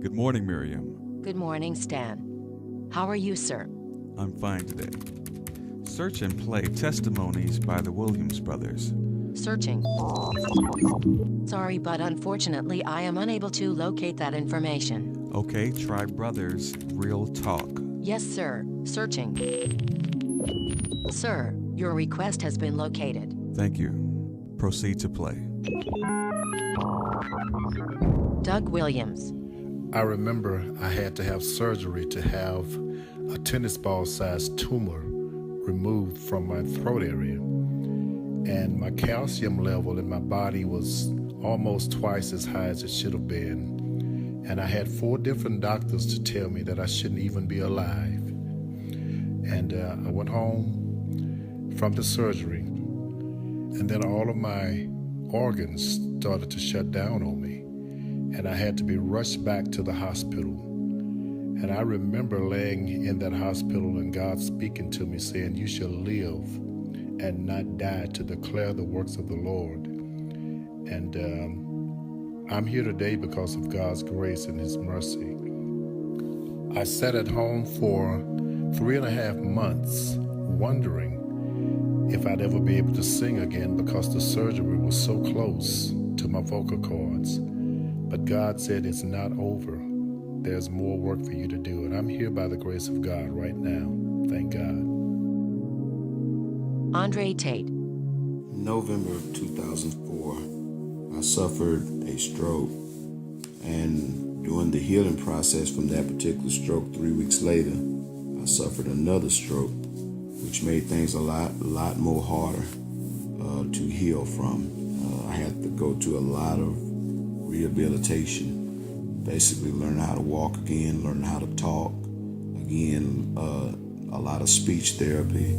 Good morning, Miriam. Good morning, Stan. How are you, sir? I'm fine today. Search and Play Testimonies by the Williams Brothers. Searching. Sorry, but unfortunately, I am unable to locate that information. Okay, try Brothers Real Talk. Yes, sir. Searching. Sir, your request has been located. Thank you. Proceed to play. Doug Williams. I remember I had to have surgery to have a tennis ball-sized tumor removed from my throat area. And my calcium level in my body was almost twice as high as it should have been. And I had 4 different doctors to tell me that I shouldn't even be alive. And I went home from the surgery, and then all of my organs started to shut down on me. And I had to be rushed back to the hospital. And I remember laying in that hospital and God speaking to me saying, "You shall live and not die to declare the works of the Lord." And I'm here today because of God's grace and His mercy. I sat at home for 3.5 months wondering if I'd ever be able to sing again because the surgery was so close to my vocal cords. But God said, "It's not over. There's more work for you to do." And I'm here by the grace of God right now. Thank God. Andre Tate. November of 2004, I suffered a stroke. And during the healing process from that particular stroke, 3 weeks later, I suffered another stroke, which made things a lot more harder to heal from. I had to go to a lot of rehabilitation, basically learn how to walk again, learn how to talk again, a lot of speech therapy,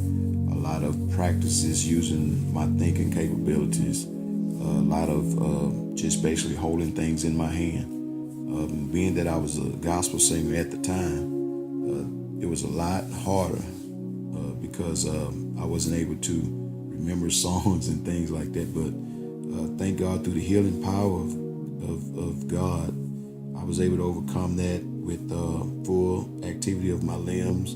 a lot of practices using my thinking capabilities, a lot of just basically holding things in my hand. Being that I was a gospel singer at the time, it was a lot harder because I wasn't able to remember songs and things like that, but thank God through the healing power of God, I was able to overcome that with full activity of my limbs,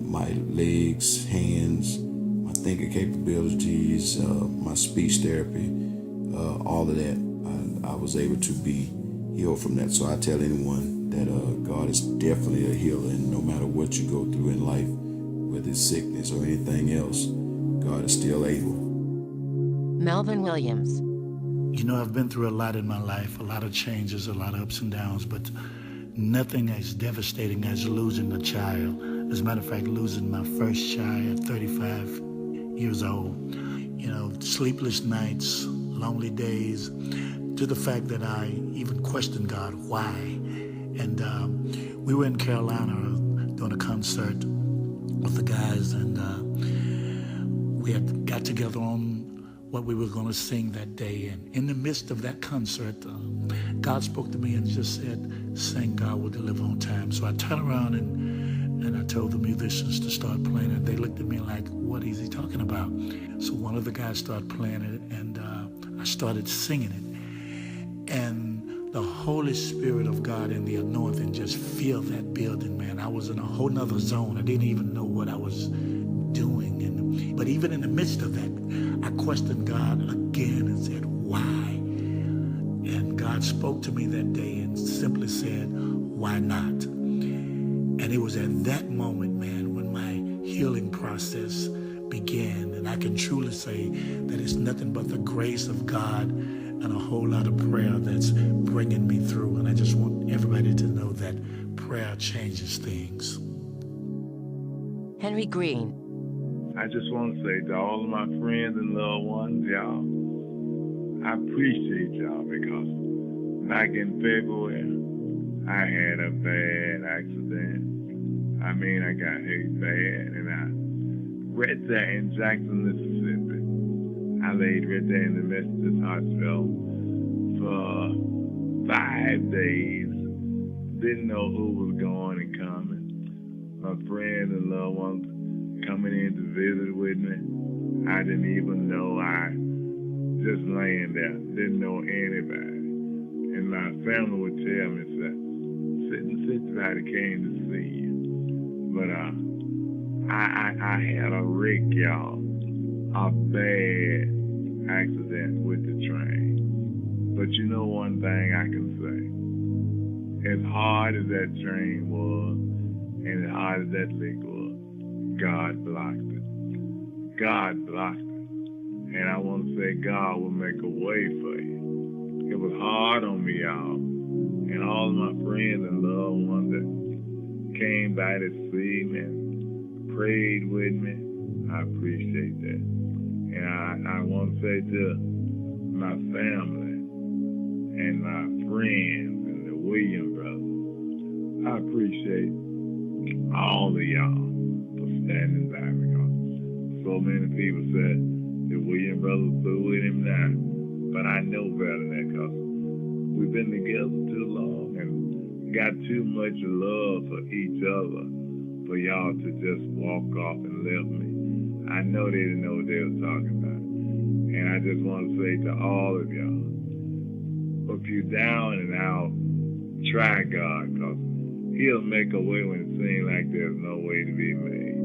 my legs, hands, my thinking capabilities, my speech therapy, all of that. I was able to be healed from that. So I tell anyone that God is definitely a healer, and no matter what you go through in life, whether it's sickness or anything else, God is still able. Melvin Williams. You know, I've been through a lot in my life, a lot of changes, a lot of ups and downs, but nothing as devastating as losing a child. As a matter of fact, losing my first child at 35 years old. You know, sleepless nights, lonely days, to the fact that I even questioned God, why? And we were in Carolina doing a concert with the guys, and we had got together on what we were going to sing that day. And in the midst of that concert, God spoke to me and just said, "Sing, God will deliver on time." So I turned around and I told the musicians to start playing it. They looked at me like, "What is he talking about?" So one of the guys started playing it, and I started singing it. And the Holy Spirit of God and the anointing just filled that building, man. I was in a whole nother zone. I didn't even know what I was doing. But even in the midst of that, I questioned God again and said, "Why?" And God spoke to me that day and simply said, "Why not?" And it was at that moment, man, when my healing process began. And I can truly say that it's nothing but the grace of God and a whole lot of prayer that's bringing me through. And I just want everybody to know that prayer changes things. Henry Greene. I just want to say to all of my friends and loved ones, y'all, I appreciate y'all because back in February, I had a bad accident. I mean, I got hit bad, and I right there in Jackson, Mississippi. I laid right there in the Methodist Hospital for 5 days. Didn't know who was going and coming. My friends and loved ones coming in to visit with me. I didn't even know. I just laying there, didn't know anybody. And my family would tell me, say, Cincinnati came to see you. But I had a wreck, y'all. A bad accident with the train. But you know one thing I can say. As hard as that train was, and as hard as that lick was, God blocked it. God blocked it. And I want to say God will make a way for you. It was hard on me, y'all. And all of my friends and loved ones that came by to see me and prayed with me, I appreciate that. And I want to say to my family and my friends and the Williams brothers, I appreciate all of y'all for standing by me. So many people said the Williams brothers threw with him now, but I know better than that because we've been together too long and got too much love for each other for y'all to just walk off and leave me. I know they didn't know what they were talking about. And I just want to say to all of y'all, if you're down and out, try God, because he'll make a way when it seems like there's no way to be made.